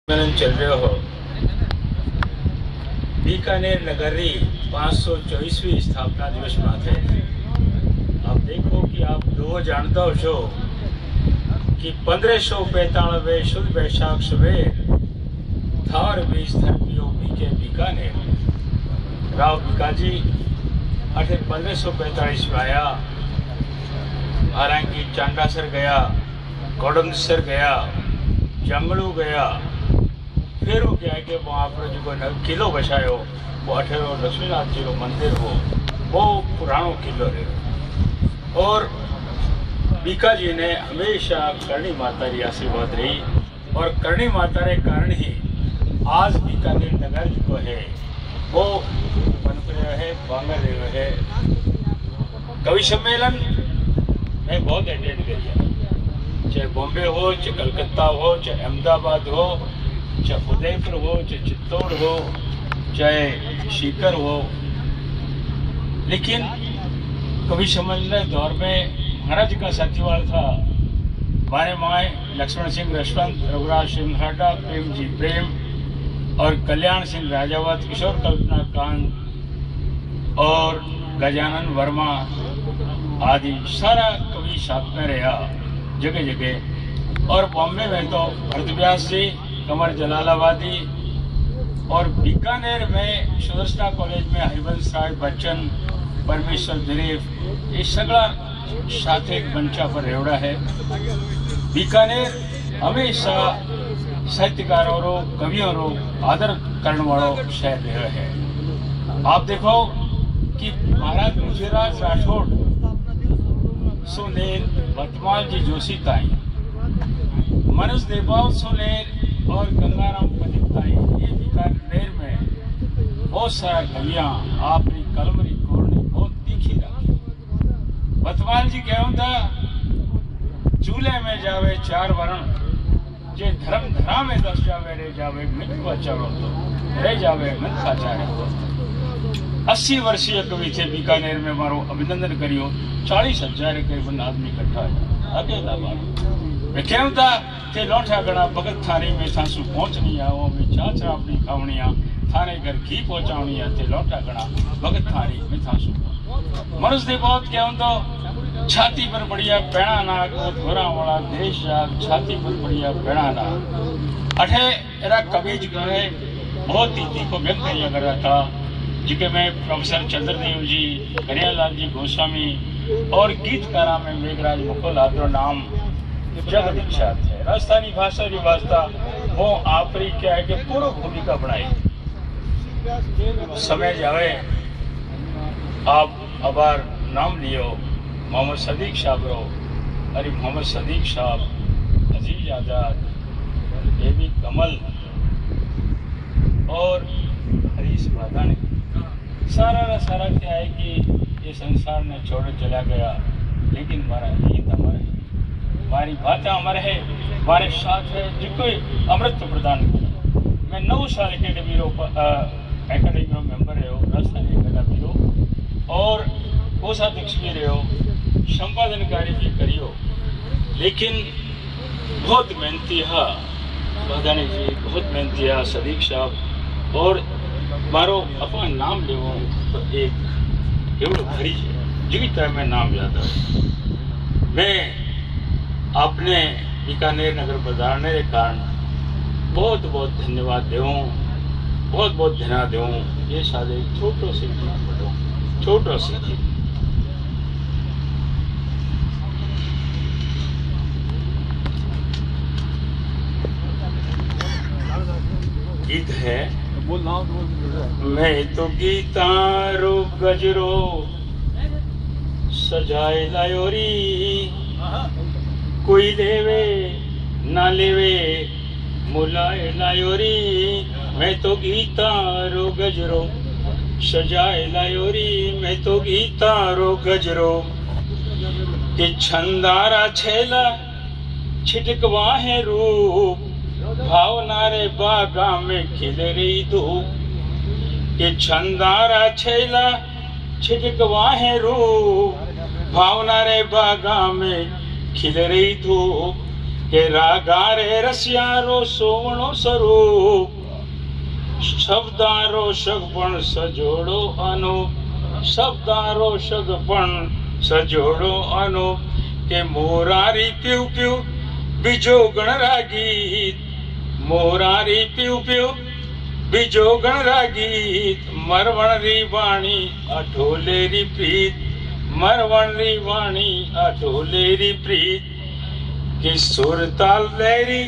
चल रहे हो बीकानेर नगरी 524वीं स्थापना दिवस माथे आप देखो कि आप दो जानता हो छो कि 1595 शुद्ध बैशाख सवेर थार बीज धर्मियों बीके बीकानेर राव बीकाजी 1545 में आया। हालांकि चांडासर गया, कोडमसर गया, जंगलू गया, फिर वो क्या है कि वहाँ पर जो किलो बसायो वो अठेरो लक्ष्मीनाथ जी रो मंदिर हो, वो पुरानो किलो रहे। और बीकाजी ने हमेशा करणी माता की आशीर्वाद रही और करणी माता के कारण ही आज बीकानेर नगर जो है वो बन रहा है, बांगर रहा है। कवि सम्मेलन में बहुत अटेंड करिए, चाहे बॉम्बे हो, चाहे कलकत्ता हो, चाहे अहमदाबाद हो, चाहे उदयपुर हो, चाहे चित्तौड़ हो, चाहे सीकर हो। लेकिन कवि सम्मेलन दौर में महाराज का सचिवालय था, हमारे माए लक्ष्मण सिंह रसवंत, रघुराज सिंह हाडा, प्रेम जी प्रेम और कल्याण सिंह राजावत, किशोर कल्पना कांत और गजानन वर्मा आदि सारा कवि साथ में रहा जगह जगह। और बॉम्बे में तो भरतव्यास जी, कमर जलालाबादी और बीकानेर में सुदर्शना कॉलेज में हरिवंश राय बच्चन, परमेश्वर दिलीप, ये सगला साथ एक मंचा पर रेवड़ा है। बीकानेर हमेशा साहित्यकारों रो, कवियों रो आदर करने वालों शहर रहा है। आप देखो कि महाराज मुझेराज राठौड़ सुनेर वर्तमान जी जोशी ताई, मनोज देवाव सुनेर और गंगाराम पंडित ताई, ये बीकानेर में बहुत सारा कवियां आपकी कलमरी कोरनी बहुत तीखी रखी। वर्तमान जी कहूं था चूल्हे में जावे चार वरण, जे धर्म धरा में 10 जावे रह जावे मिठवा चारो तो रह जावे मनखा चारे तो। 80 वर्षीय कवि थे बीकानेर में, मारो अभिनंदन करियो। 40,000 करीबन आदमी इकट्ठा है अकेला बार। मैं कहूं था ते लौटा गणा भगत थाने में सांसू पहुंचनी आओ में चाचरा अपनी खावनिया थाने घर घी पहुंचावनी है ते लौटा गणा भगत थाने में सांसू मनुष दे बहुत कहूं तो छाती पर बढ़िया पैणा ना को धोरा वाला देश जाग, छाती पर बढ़िया पैणा ना अठे एरा कवि जी कहे बहुत ही तीखो व्यक्त किया कर रहा था, जिके में प्रोफेसर चंद्रदेव जी, कन्हैयालाल जी गोस्वामी और गीतकारा में मेघराज मुकुल आदरो नाम जग विख्यात है। राजस्थानी भाषा की वास्ता वो आपरी क्या है कि पूर्व भूमिका बनाई। समय जावे आप अबार नाम लियो मोहम्मद सदीक साहब रो, अरे मोहम्मद सदीक साहब, अजीज आजाद, एबी कमल और हरीश मादानी, सारा क्या है कि ये संसार ने छोड़ चला गया, लेकिन हमारा गीत अमर है, हमारी बातें अमर है, हमारे साथ है, जिनको अमृत प्रदान किया। मैं 9 साल एकेडमी रो मेंबर रहे हो, राजस्थानी एकेडमी रो और कोषाध्यक्ष भी रहे हो, संपादन कार्य भी करियो। लेकिन बहुत मेहनती है मादानी जी, बहुत मेहनती है सदीक साहब। और मारो अपना नाम लेवो तो एक एवं भरी है जिस तरह मैं नाम याद है। मैं आपने बीकानेर नगर पधारने के कारण बहुत बहुत धन्यवाद देऊँ, बहुत बहुत धन्यवाद देऊँ। ये सादे छोटो से छोटो से गीत है। मैं तो गीतारो गजरो सजाए लायो री, कोई लेवे ना लेवे मुलाए लायो री। मैं तो गीतारो गजरो सजाए लायो री, मैं तो गीतारो गजरो के छंदारा छेला छिटकवा है रूप, भावना रे बागा में खिल रही धूप। के छंदारा छेला छिटकवा है रूप, भावना रे बागा में खिल रही धूप। के रागा रे रसियारो सोवणो स्वरूप शब्दारो सगपण सजोड़ो अनूप शब्दारो सगपण सजोड़ो अनूप के मोरारी प्यू प्यू बीजो गणरागीत मोरारी प्यू प्यू बीजो गणरागीत मरवणरी वाणी अठोलेरी प्रीत मरवणरी वाणी अठोलेरी प्रीत कि सुरताल लहरी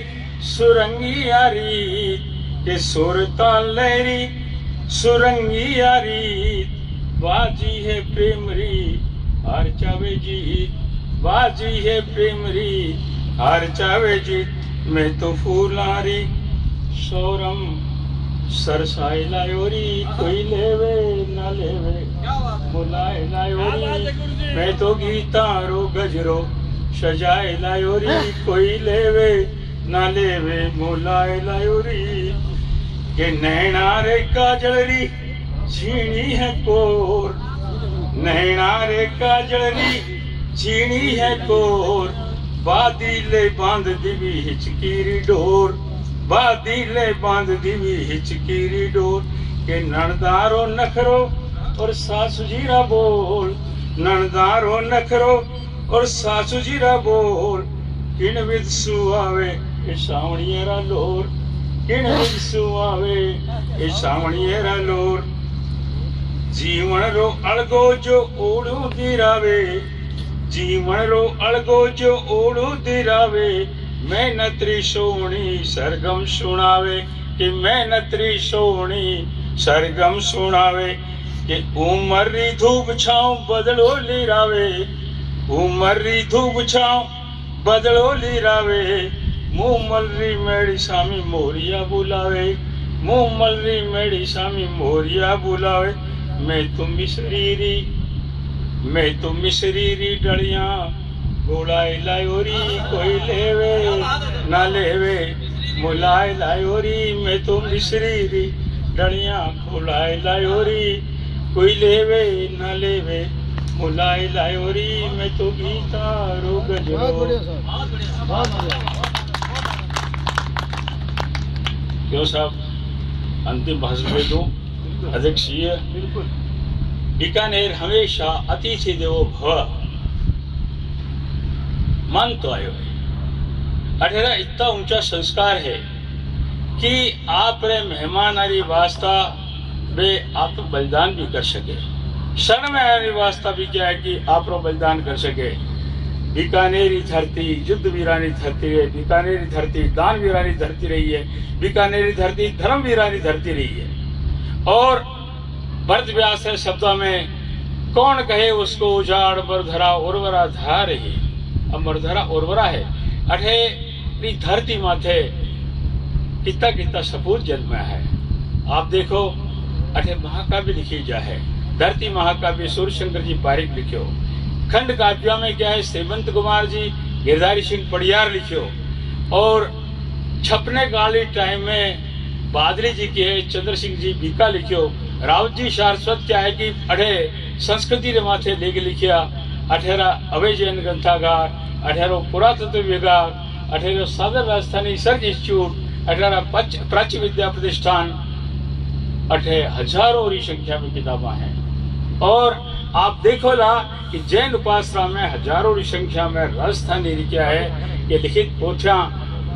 सुरंगी यारी के सुरताल लहरी सुरंगी यारी बाजी है प्रेमरी हर चावे जीत बाजी है प्रेमरी हर चावे जीत मैं तो फूलारी सोरम सरसाई लायोरी कोई लेवे ना लेवे मुलाए लायोरी मैं तो गीतारो गजरो सजाए लायोरी कोई लेवे ना लेवे मुलाए लायोरी के नैना रे काजलरी छीनी है कोर नैना रे काजलरी छीनी है कोर बादीले बांध दिवी हिचकीरी डोर बादीले बांध दिवी हिचकीरी डोर के नणदारो नखरो और सासु जीरा बोल नणदारो नखरो और सासु जीरा बोल किन विद सुआवे ए सावणियरा लोर किन विद सुआवे ए सावणियरा लोर जीवन रो अळगो जो ओड़ू दिरावे जीवन रो अळगो जो ओड़ू दिरावे मेहनतरी सोणी सरगम सुनावे कि मेहनतरी सोणी सरगम सुनावे कि उमर री धूप छांव बदलो लिरावे उमर री धूप छांव बदलो लिरावे मुंह मलरी मेरी सामी मोरिया बुलावे मुंह मलरी मेरी सामी मोरिया बुलावे मैं तो मिसरीरी डलियां गोलाई लायोरी कोई लेवे ना लेवे मुलाए लायोरी मैं तो मिसरीरी डलियां गोलाई लायोरी कोई लेवे ना लेवे मुलाए लायोरी मैं तो गीता रो गजरो क्यों साहब अंतिम भाषण में दूं अध्यक्षीय बीकानेर हमेशा अतिथि देवो भव मानतो आयो है अठेरा इतना ऊंचा संस्कार है कि आप रे मेहमान आरी वास्ता वे आप बलिदान भी कर सके शरण में आरी वास्ता भी क्या है कि आप रो बलिदान कर सके बीकानेरी धरती युद्ध वीरानी धरती है बीकानेरी धरती दान वीरानी धरती रही है बीकानेरी धरती धर्म वीरानी धरती रही है और भरत व्यास है शब्दों में कौन कहे उसको उजाड़ मरधरा उर्वरा धरा रही अब मरधरा उर्वरा है अठे धरती माथे कितना कितना सपूत जन्म है आप देखो अठे महाकाव्य लिखी जा है धरती महाकाव्य सूर्यशंकर जी पारिक लिखियो खंड काव्य में क्या है श्रीमंत कुमार जी गिरधारी सिंह पड़ियार लिखियो और छपने वाली टाइम में बादली जी की है चंद्र सिंह जी बीका लिखियो राउत जी सारस्वत क्या है कि अठे संस्कृति रे माथे लेके लिखिया अठेरा अभय जैन ग्रंथागार अठेरो पुरातत्व विभाग अठेरो सादर राजस्थानी सर्च इंस्टीट्यूट अठेरा प्राच्य विद्या प्रतिष्ठान अठे हजारों की संख्या में किताबें हैं और आप देखो ला कि जैन उपासना में हजारों की संख्या में राजस्थानी क्या है ये लिखित पोथियां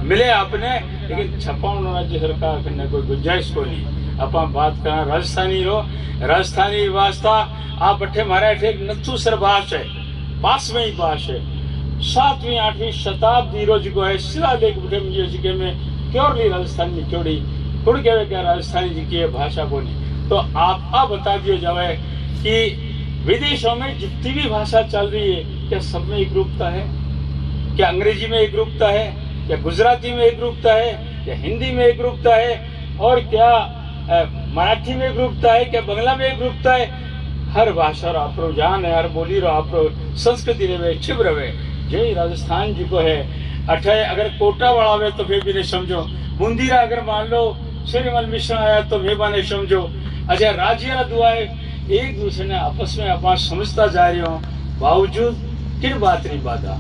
मिले आपने लेकिन छपाउन राज्य सरकार करने कोई गुंजाइश को नहीं अपन बात करा राजस्थानी वास्ता आप अठे मारे अठे नथुसर भाष है पास में ही भाष है 7वीं 8वीं शताब्दी रोज को है शिलालेख बटे में प्योरली राजस्थानी क्योड़ी कुड़ के क्या राजस्थानी जी की भाषा को नहीं तो आप बता दियो जावे कि विदेशों में जितनी भी भाषा चल रही है क्या सब में एक रूपता है क्या अंग्रेजी में एक रूपता है क्या गुजराती में एक रूपता है क्या हिंदी में एक रूपता है और क्या मराठी में एक रूपता है क्या बंगला में एक रूपता है हर भाषा रो आपरो जान है हर बोली रो आपरो संस्कृति रहे छिप रहे जय राजस्थान जी को है अठे अगर कोटा वाला वे तो फिर भी नहीं समझो बूंदीरा अगर मान लो सूर्यमल मिश्रण आया तो भी नहीं समझो अच्छा राज्य दुआए एक दूसरे ने आपस में आप समझता जा रही हो बावजूद किन बात नहीं बाधा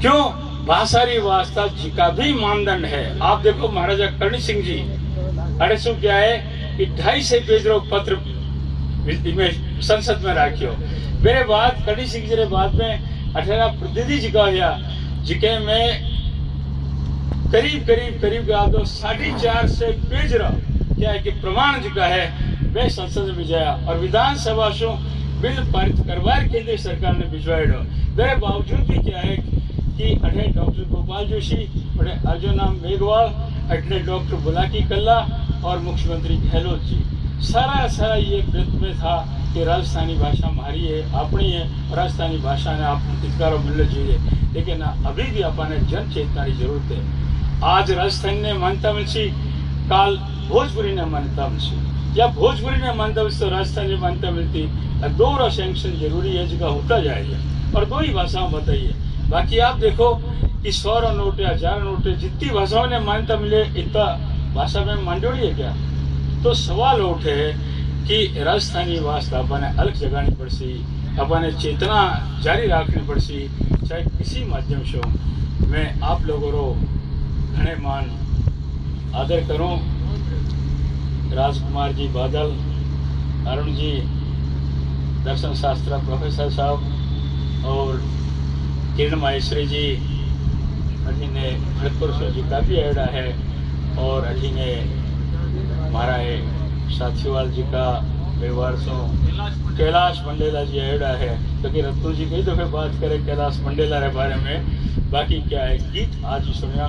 क्यों भाषारी वास्ता जी का भी मानदंड है। आप देखो महाराजा कर्ण सिंह जी अरे शू क्या है कि 250 पेज रो पत्र में संसद में राखियो। मेरे बाद कर्ण सिंह जी ने बाद में 18 प्रतिनिधि जी का हुआ जिके में करीब आप 450 पेज रो क्या है कि प्रमाण जिका है वह संसद में जाया और विधानसभा से बिल पारित करवार केंद्र सरकार ने भिजवाड़ो। मेरे बावजूद भी क्या है कि अठे डॉक्टर गोपाल जोशी, अठे अर्जुन मेघवाल, अठे डॉक्टर बुलाकी कल्ला और मुख्यमंत्री गहलोत जी सारा ये प्रयत्न में था कि राजस्थानी भाषा हमारी है, अपनी है, राजस्थानी भाषा ने आप अधिकारों मिलना चाहिए। लेकिन अभी भी अपने जन चेतना की जरूरत है। आज राजस्थान ने मान्यता मिलसी, काल भोजपुरी ने मान्यता मिलसी, या भोजपुरी ने मान्यता मिलती तो राजस्थान ने मान्यता मिलती। दो सैंक्शन जरूरी है जिसका होता जाएगा और 2 ही भाषाओं बताइए। बाकी आप देखो कि 100 नोट या 1000 नोट जितनी भाषाओं ने मान्यता मिले इतना भाषा में मांडोड़ी है क्या? तो सवाल उठे कि राजस्थानी वास्ता अपने अलग जगानी पड़सी, अपने चेतना जारी रखनी पड़सी, चाहे किसी माध्यम से हो। मैं आप लोगों को घने मान आदर करूं। राजकुमार जी बादल, अरुण जी दर्शन शास्त्र प्रोफेसर साहब और किरण माहेश्वरी जी अठीने भरतपुर से जी का भी एड़ा है और अठीने हमारा साथीवाल जी का व्यवहार सो कैलाश मंडेला जी एड़ा है। क्योंकि रत्तू जी कई दफे बात करे कैलाश मंडेला के बारे में। बाकी क्या है गीत आज ही सुनिया,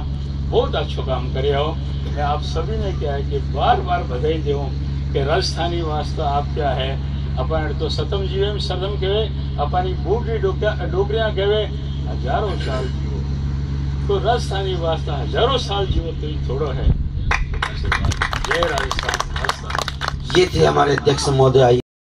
बहुत अच्छा काम करे हो। मैं आप सभी ने क्या है कि बार बधाई दूँ कि राजस्थानी वास्ता आप क्या है अपन तो सतम जीवे में सदम कहे, अपनी बूढ़ी डोकरियां कहे हजारों साल जीवो, तो राजस्थानी वास्ता हजारों साल जीवो तो ही थोड़ो है। जय राजस्थान। ये थे हमारे अध्यक्ष महोदय।